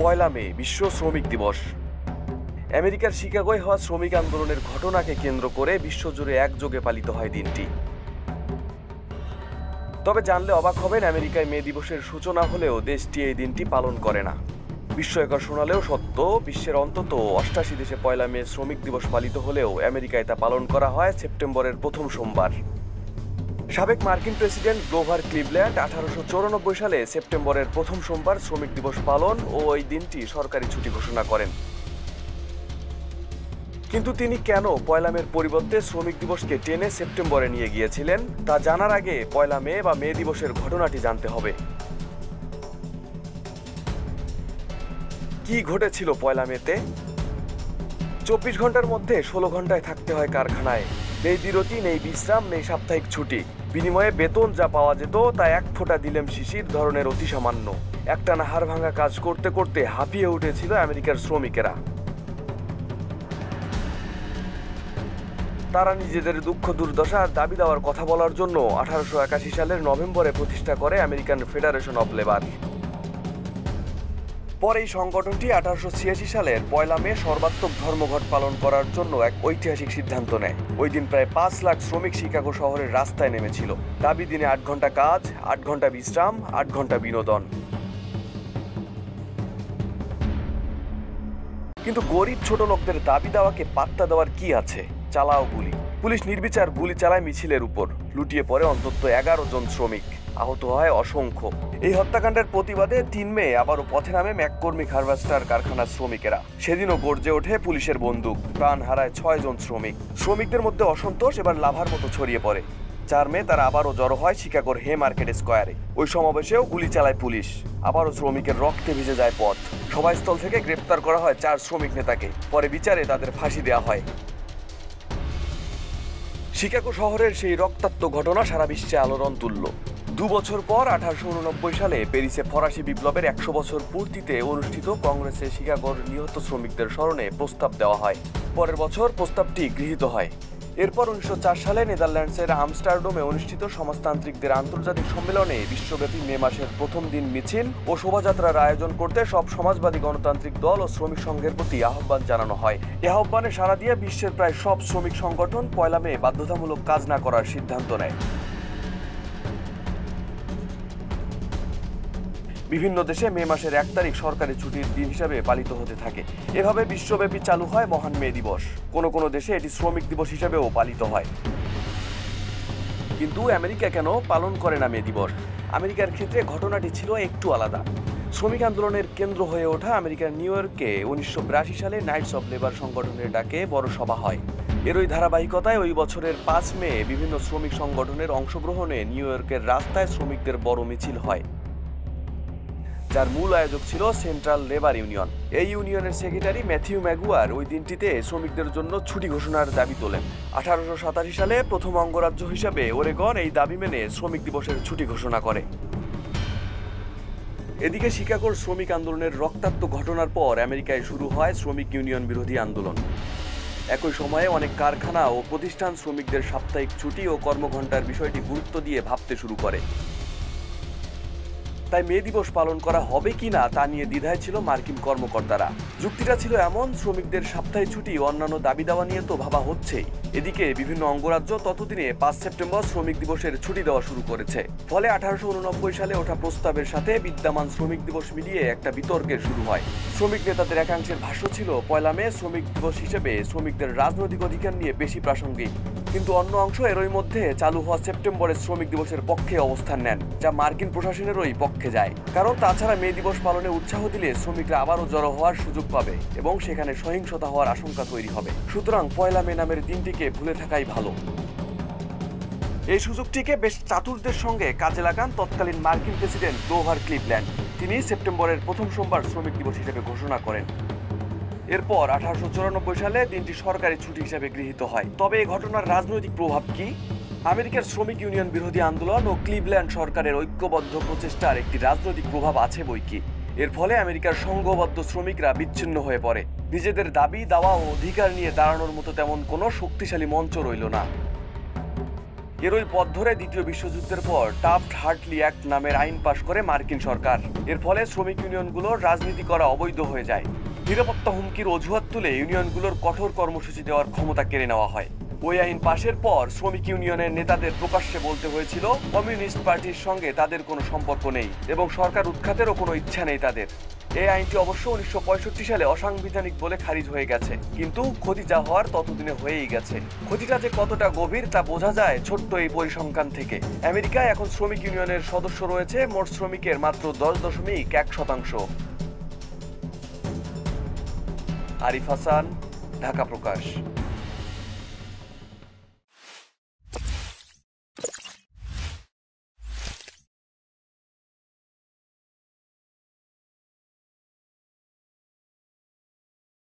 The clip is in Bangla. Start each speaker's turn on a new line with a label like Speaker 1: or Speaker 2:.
Speaker 1: পয়লা মে বিশ্ব শ্রমিক দিবস। আমেরিকার শিকাগোয় হওয়া শ্রমিক আন্দোলনের ঘটনাকে কেন্দ্র করে বিশ্বজুড়ে একযোগে পালিত হয় দিনটি। তবে জানলে অবাক হবেন, আমেরিকায় মে দিবসের সূচনা হলেও দেশটি এই দিনটি পালন করে না। বিস্ময়কর শোনালেও সত্য, বিশ্বের অন্তত ৮৮ দেশে পয়লা মে শ্রমিক দিবস পালিত হলেও আমেরিকায় তা পালন করা হয় সেপ্টেম্বরের প্রথম সোমবার। সাবেক মার্কিন প্রেসিডেন্ট গ্রোভার ক্লিভল্যান্ড 1894 সালে সেপ্টেম্বরের প্রথম সোমবার শ্রমিক দিবস পালন ও ওই দিনটি সরকারি ছুটি ঘোষণা করেন। কিন্তু তিনি কেন পয়লা মের পরিবর্তে শ্রমিক দিবসকে টেনে সেপ্টেম্বরে নিয়ে গিয়েছিলেন তা জানার আগে পয়লা মে বা মে দিবসের ঘটনাটি জানতে হবে। কি ঘটেছিল পয়লা মেতে? 24 ঘন্টার মধ্যে 16 ঘন্টায় থাকতে হয় কারখানায়। নেই বিরতি, নেই বিশ্রাম, নেই সাপ্তাহিক ছুটি। বিনিময়ে বেতন যা পাওয়া যেত তা এক ফোঁটা দিলেম শিশির ধরনের অতি সামান্য। একটানা হাড় ভাঙা কাজ করতে করতে হাঁপিয়ে উঠেছিল আমেরিকার শ্রমিকেরা। তারা নিজেদের দুঃখ দুর্দশা আর দাবি দেওয়ার কথা বলার জন্য 1881 সালের নভেম্বরে প্রতিষ্ঠা করে আমেরিকান ফেডারেশন অব লেবার। পরে এই সংগঠনটি 1886 সালের পয়লা মে সর্বাত্মক ধর্মঘট পালন করার জন্য এক ঐতিহাসিক সিদ্ধান্ত নেয়। ওই দিন প্রায় 5 লাখ শ্রমিক শিকাগো শহরের রাস্তায় নেমেছিল। দাবি দিনে 8 ঘন্টা কাজ, 8 ঘন্টা বিশ্রাম, 8 ঘন্টা বিনোদন। কিন্তু গরিব ছোট লোকদের দাবি দেওয়াকে পাত্তা দেওয়ার কি আছে? চালাও গুলি। পুলিশ নির্বিচার গুলি চালায় মিছিলের উপর। লুটিয়ে পড়ে অন্তত 11 জন শ্রমিক, আহত হয় অসংখ্য। এই হত্যাকাণ্ডের প্রতিবাদে 3 মে আবারও পথে নামে ম্যাককর্মিক হারভেস্টার কারখানার শ্রমিকেরা। সেদিনও গর্জে ওঠে পুলিশের বন্দুক, প্রাণ হারায় 6 জন শ্রমিক। শ্রমিকদের মধ্যে অসন্তোষ এবার লাভার মতো ছড়িয়ে পড়ে। 4 মে তারা আবারও জড়ো হয় শিকাগোর হে মার্কেট স্কোয়ারে। ওই সমাবেশেও গুলি চালায় পুলিশ। আবারও শ্রমিকের রক্তে ভিজে যায় পথ। সভাস্থল থেকে গ্রেপ্তার করা হয় 4 শ্রমিক নেতাকে। পরে বিচারে তাদের ফাঁসি দেওয়া হয়। শিকাগো শহরের সেই রক্তাক্ত ঘটনা সারা বিশ্বে আলোড়ন তুলল। 2 বছর পর 1889 সালে প্যারিসে ফরাসি বিপ্লবের 100 বছর পূর্তিতে অনুষ্ঠিত কংগ্রেসে শিকাগোর নিহত শ্রমিকদের স্মরণে প্রস্তাব দেওয়া হয়। পরের বছর প্রস্তাবটি গৃহীত হয়। এরপর 1904 সালে নেদারল্যান্ডসের আমস্টারডামে অনুষ্ঠিত সমাজতান্ত্রিকদের আন্তর্জাতিক সম্মেলনে বিশ্বব্যাপী মে মাসের প্রথম দিন মিছিল ও শোভাযাত্রার আয়োজন করতে সব সমাজবাদী গণতান্ত্রিক দল ও শ্রমিক সংঘের প্রতি আহ্বান জানানো হয়। এ আহ্বানে সাড়া দিয়ে বিশ্বের প্রায় সব শ্রমিক সংগঠন পয়লা মে বাধ্যতামূলক কাজ না করার সিদ্ধান্ত নেয়। বিভিন্ন দেশে মে মাসের 1 তারিখ সরকারি ছুটির দিন হিসাবে পালিত হতে থাকে। এভাবে বিশ্বব্যাপী চালু হয় মহান মে দিবস। কোনো কোনো দেশে এটি শ্রমিক দিবস হিসেবেও পালিত হয়। কিন্তু আমেরিকা কেন পালন করে না মে দিবস? আমেরিকার ক্ষেত্রে ঘটনাটি ছিল একটু আলাদা। শ্রমিক আন্দোলনের কেন্দ্র হয়ে ওঠা আমেরিকার নিউ ইয়র্কে 1982 সালে নাইটস অব লেবার সংগঠনের ডাকে বড় সভা হয়। এর ওই ধারাবাহিকতায় ওই বছরের 5 মে বিভিন্ন শ্রমিক সংগঠনের অংশগ্রহণে নিউ ইয়র্কের রাস্তায় শ্রমিকদের বড় মিছিল হয়, যার মূল আয়োজক ছিল সেন্ট্রাল লেবার ইউনিয়ন। এই ইউনিয়নের সেক্রেটারি ম্যাথিউ ম্যাগুয়ার ওই দিনটিতে শ্রমিকদের জন্য ছুটি ঘোষণার দাবি তোলেন। 1887 সালে প্রথম অঙ্গরাজ্য হিসাবে ওরেগন এই দাবি মেনে শ্রমিক দিবসের ছুটি ঘোষণা করে। এদিকে শিকাগোর শ্রমিক আন্দোলনের রক্তাক্ত ঘটনার পর আমেরিকায় শুরু হয় শ্রমিক ইউনিয়ন বিরোধী আন্দোলন। একই সময়ে অনেক কারখানা ও প্রতিষ্ঠান শ্রমিকদের সাপ্তাহিক ছুটি ও কর্মঘণ্টার বিষয়টি গুরুত্ব দিয়ে ভাবতে শুরু করে। তাই মে দিবস পালন করা হবে কিনা তা নিয়ে দ্বিধায় ছিল মার্কিন কর্মকর্তারা। যুক্তিটা ছিল এমন, শ্রমিকদের সাপ্তাহিক ছুটি অন্যান্য দাবি দেওয়া নিয়ে তো ভাবা হচ্ছেই। এদিকে বিভিন্ন অঙ্গরাজ্য ততদিনে 5 সেপ্টেম্বর শ্রমিক দিবসের ছুটি দেওয়া শুরু করেছে। ফলে 1889 সালে ওঠা প্রস্তাবের সাথে বিদ্যমান শ্রমিক দিবস মিলিয়ে একটা বিতর্কের শুরু হয়। শ্রমিক নেতাদের একাংশের ভাষ্য ছিল পয়লা মে শ্রমিক দিবস হিসেবে শ্রমিকদের রাজনৈতিক অধিকার নিয়ে বেশি প্রাসঙ্গিক। কিন্তু অন্য অংশ এরই মধ্যে চালু হওয়া সেপ্টেম্বরের শ্রমিক দিবসের পক্ষে অবস্থান নেন, যা মার্কিন প্রশাসনেরই পক্ষে যায়। কারণ তাছাড়া মে দিবস পালনে উৎসাহ দিলে শ্রমিকরা আবারও জড়ো হওয়ার সুযোগ পাবে এবং সেখানে সহিংসতা হওয়ার আশঙ্কা তৈরি হবে। সুতরাং পয়লা মে নামের দিনটিকে ভুলে থাকাই ভালো। এই সুযোগটিকে বেশ চাতুর্যের সঙ্গে কাজে লাগান তৎকালীন মার্কিন প্রেসিডেন্ট গ্রোভার ক্লিভল্যান্ড। তিনি সেপ্টেম্বরের প্রথম সোমবার শ্রমিক দিবস হিসেবে ঘোষণা করেন। এরপর 1894 সালে দিনটি সরকারি ছুটি হিসেবে গৃহীত হয়। তবে এই ঘটনার রাজনৈতিক প্রভাব কি? আমেরিকার শ্রমিক ইউনিয়ন বিরোধী আন্দোলন ও ক্লিভল্যান্ড সরকারের ঐক্যবদ্ধ প্রচেষ্টার একটি রাজনৈতিক প্রভাব আছে বৈকি। এর ফলে আমেরিকার সংঘবদ্ধ শ্রমিকরা বিচ্ছিন্ন হয়ে পড়ে। নিজেদের দাবি দাওয়া ও অধিকার নিয়ে দাঁড়ানোর মতো তেমন কোনো শক্তিশালী মঞ্চ রইল না। এরই পথ ধরে দ্বিতীয় বিশ্বযুদ্ধের পর টাফট হার্টলি অ্যাক্ট নামের আইন পাশ করে মার্কিন সরকার। এর ফলে শ্রমিক ইউনিয়নগুলোর রাজনীতি করা অবৈধ হয়ে যায়। নিরাপত্তা হুমকির অজুহাত তুলে ইউনিয়নগুলোর কঠোর কর্মসূচি দেওয়ার ক্ষমতা কেড়ে নেওয়া হয়। ওই আইন পাশের পর শ্রমিক ইউনিয়নের নেতাদের প্রকাশ্যে বলতে হয়েছিল কমিউনিস্ট পার্টির সঙ্গে তাদের কোনো সম্পর্ক নেই এবং সরকার উৎখাতেরও কোনো ইচ্ছা নেই তাদের। এই আইনটি অবশ্য 1965 সালে অসাংবিধানিক বলে খারিজ হয়ে গেছে, কিন্তু ক্ষতি যা হওয়ার ততদিনে হয়েই গেছে। ক্ষতিটা যে কতটা গভীর তা বোঝা যায় ছোট্ট এই পরিসংখ্যান থেকে। আমেরিকায় এখন শ্রমিক ইউনিয়নের সদস্য রয়েছে মোট শ্রমিকের মাত্র 10.1%। আরিফ হাসান, ঢাকা প্রকাশ।